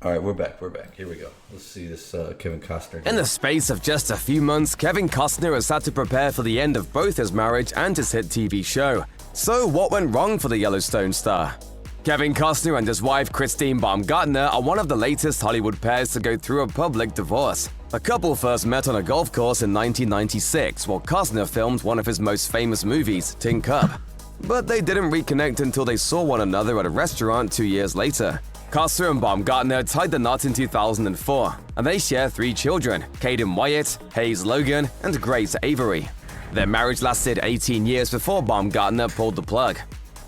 All right, we're back. Here we go. Let's see this Kevin Costner. In the space of just a few months, Kevin Costner has had to prepare for the end of both his marriage and his hit TV show. So what went wrong for the Yellowstone star? Kevin Costner and his wife Christine Baumgartner are one of the latest Hollywood pairs to go through a public divorce. The couple first met on a golf course in 1996 while Costner filmed one of his most famous movies, Tin Cup. But they didn't reconnect until they saw one another at a restaurant 2 years later. Costner and Baumgartner tied the knot in 2004, and they share 3 children, Caden Wyatt, Hayes Logan, and Grace Avery. Their marriage lasted 18 years before Baumgartner pulled the plug.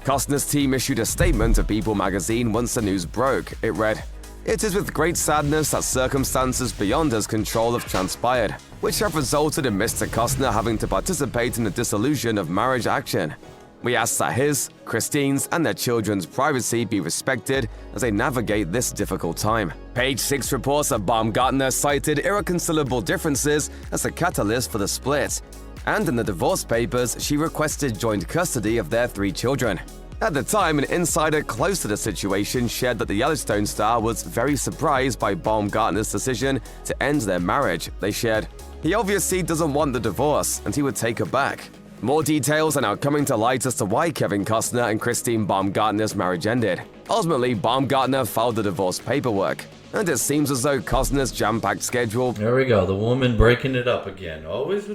Costner's team issued a statement to People magazine once the news broke. It read, "It is with great sadness that circumstances beyond his control have transpired, which have resulted in Mr. Costner having to participate in the dissolution of marriage action. We ask that his, Christine's, and their children's privacy be respected as they navigate this difficult time." Page 6 reports that Baumgartner cited irreconcilable differences as a catalyst for the split, and in the divorce papers, she requested joint custody of their 3 children. At the time, an insider close to the situation shared that the Yellowstone star was very surprised by Baumgartner's decision to end their marriage. They shared, "He obviously doesn't want the divorce, and he would take her back." More details are now coming to light as to why Kevin Costner and Christine Baumgartner's marriage ended. Ultimately, Baumgartner filed the divorce paperwork, and it seems as though Costner's jam-packed schedule— There we go, the woman breaking it up again. Always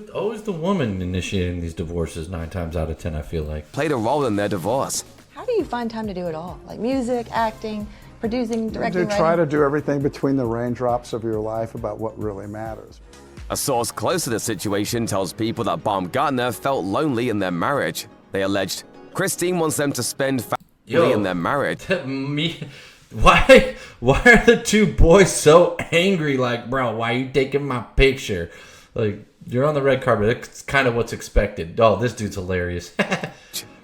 the woman initiating these divorces 9 times out of 10, I feel like. played a role in their divorce. How do you find time to do it all? Like music, acting, producing, directing, To try to do everything between the raindrops of your life about what really matters. A source close to the situation tells People that Baumgartner felt lonely in their marriage. They alleged Christine wants them to spend family in their marriage. Why are the 2 boys so angry? Like, bro, why are you taking my picture? Like, you're on the red carpet. It's kind of what's expected. Oh, this dude's hilarious.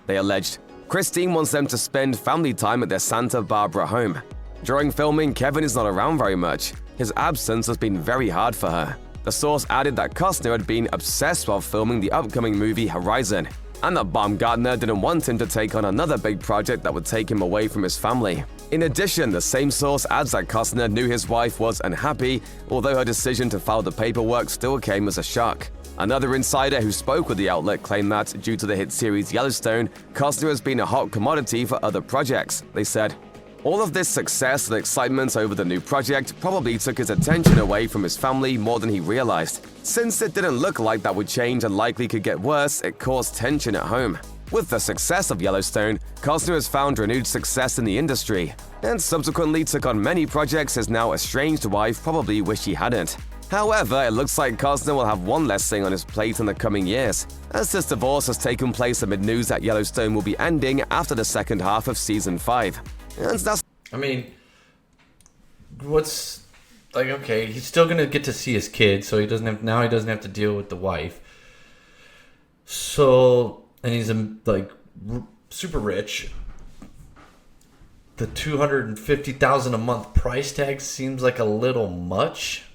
They alleged Christine wants them to spend family time at their Santa Barbara home. During filming, Kevin is not around very much. His absence has been very hard for her. The source added that Costner had been obsessed while filming the upcoming movie Horizon, and that Baumgartner didn't want him to take on another big project that would take him away from his family. In addition, the same source adds that Costner knew his wife was unhappy, although her decision to file the paperwork still came as a shock. Another insider who spoke with the outlet claimed that, due to the hit series Yellowstone, Costner has been a hot commodity for other projects. They said, "All of this success and excitement over the new project probably took his attention away from his family more than he realized. Since it didn't look like that would change and likely could get worse, it caused tension at home." With the success of Yellowstone, Costner has found renewed success in the industry, and subsequently took on many projects his now estranged wife probably wished he hadn't. However, it looks like Costner will have one less thing on his plate in the coming years, as this divorce has taken place amid news that Yellowstone will be ending after the second half of Season 5. And that's— I mean, what's like, okay, he's still gonna get to see his kids, so he doesn't have to deal with the wife. So, and he's like super rich. The $250,000 a month price tag seems like a little much.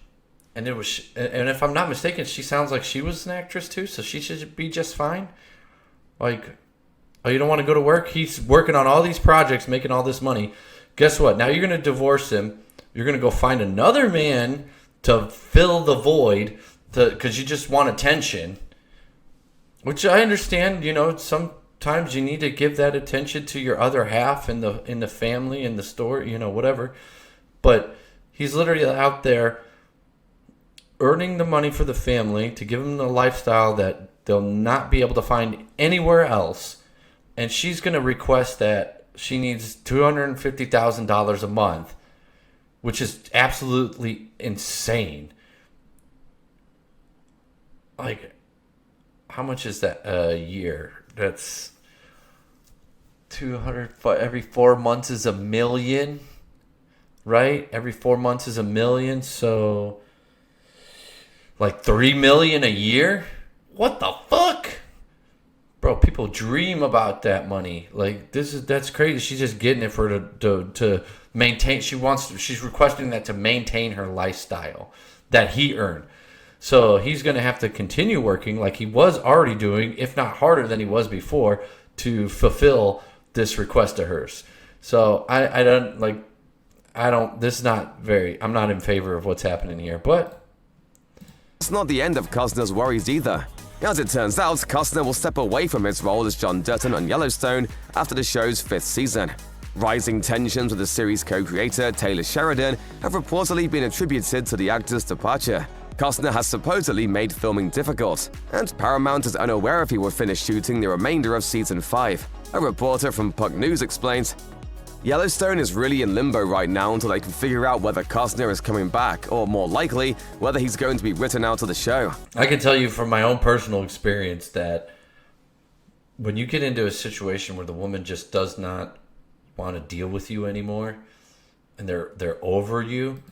And and if I'm not mistaken, she sounds like she was an actress too, so she should be just fine. Like, oh, you don't want to go to work? He's working on all these projects, making all this money. Guess what? Now you're going to divorce him. You're going to go find another man to fill the void because you just want attention. Which I understand, sometimes you need to give that attention to your other half in the family, in the store, whatever. But he's literally out there earning the money for the family to give them the lifestyle that they'll not be able to find anywhere else. And she's going to request that she needs $250,000 a month, which is absolutely insane. Like, how much is that a year? That's 200, every 4 months is $1 million, right? Every 4 months is $1 million, so like $3 million a year? What the fuck? Bro, people dream about that money. Like, that's crazy. She's just getting it for to maintain. She's requesting that to maintain her lifestyle that he earned. So he's going to have to continue working like he was already doing, if not harder than he was before, to fulfill this request of hers. So I don't like. I'm not in favor of what's happening here, but It's not the end of Costner's worries either. As it turns out, Costner will step away from his role as John Dutton on Yellowstone after the show's 5th season. Rising tensions with the series co-creator Taylor Sheridan have reportedly been attributed to the actor's departure. Costner has supposedly made filming difficult, and Paramount is unaware if he will finish shooting the remainder of Season 5. A reporter from Puck News explains, Yellowstone is really in limbo right now until they can figure out whether Costner is coming back, or more likely, whether he's going to be written out of the show. I can tell you from my own personal experience that when you get into a situation where the woman just does not want to deal with you anymore and they're over you,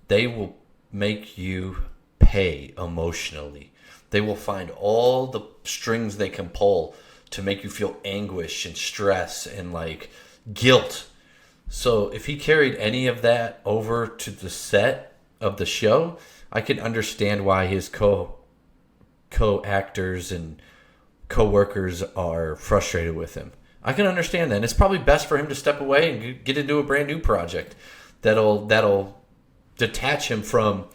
they will make you pay emotionally. They will find all the strings they can pull to make you feel anguish and stress and like guilt. So if he carried any of that over to the set of the show, I can understand why his co-actors and co-workers are frustrated with him. I can understand that. And it's probably best for him to step away and get into a brand new project that'll detach him from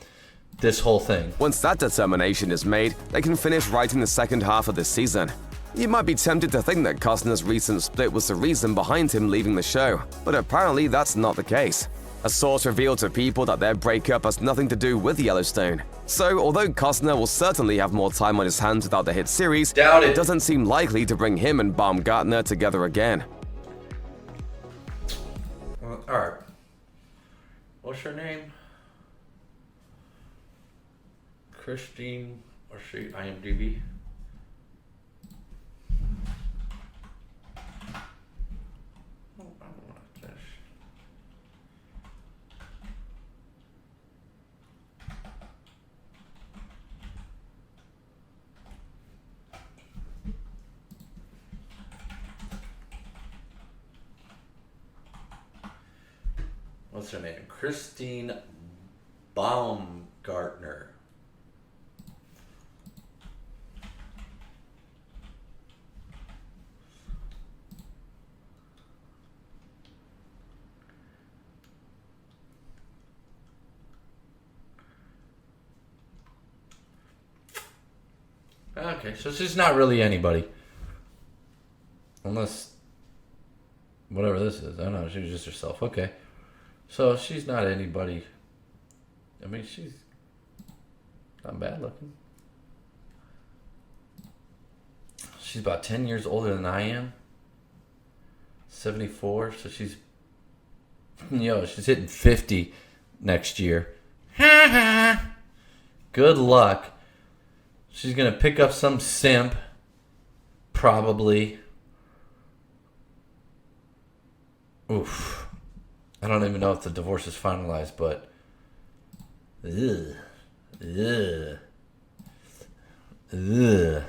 this whole thing. Once that determination is made, they can finish writing the second half of this season. You might be tempted to think that Costner's recent split was the reason behind him leaving the show, but apparently that's not the case. A source revealed to People that their breakup has nothing to do with Yellowstone. So, although Costner will certainly have more time on his hands without the hit series, Doubt it. it doesn't seem likely to bring him and Baumgartner together again. All right. What's her name? Christine, or she IMDb? Oh, I don't want this. What's her name? Christine Baumgartner. Okay, so she's not really anybody. Unless, whatever this is. I don't know, she was just herself. Okay. So she's not anybody. I mean, she's not bad looking. She's about 10 years older than I am. 74, so she's, she's hitting 50 next year. Good luck. She's going to pick up some simp, probably. Oof. I don't even know if the divorce is finalized, but... Ugh. Ugh. Ugh.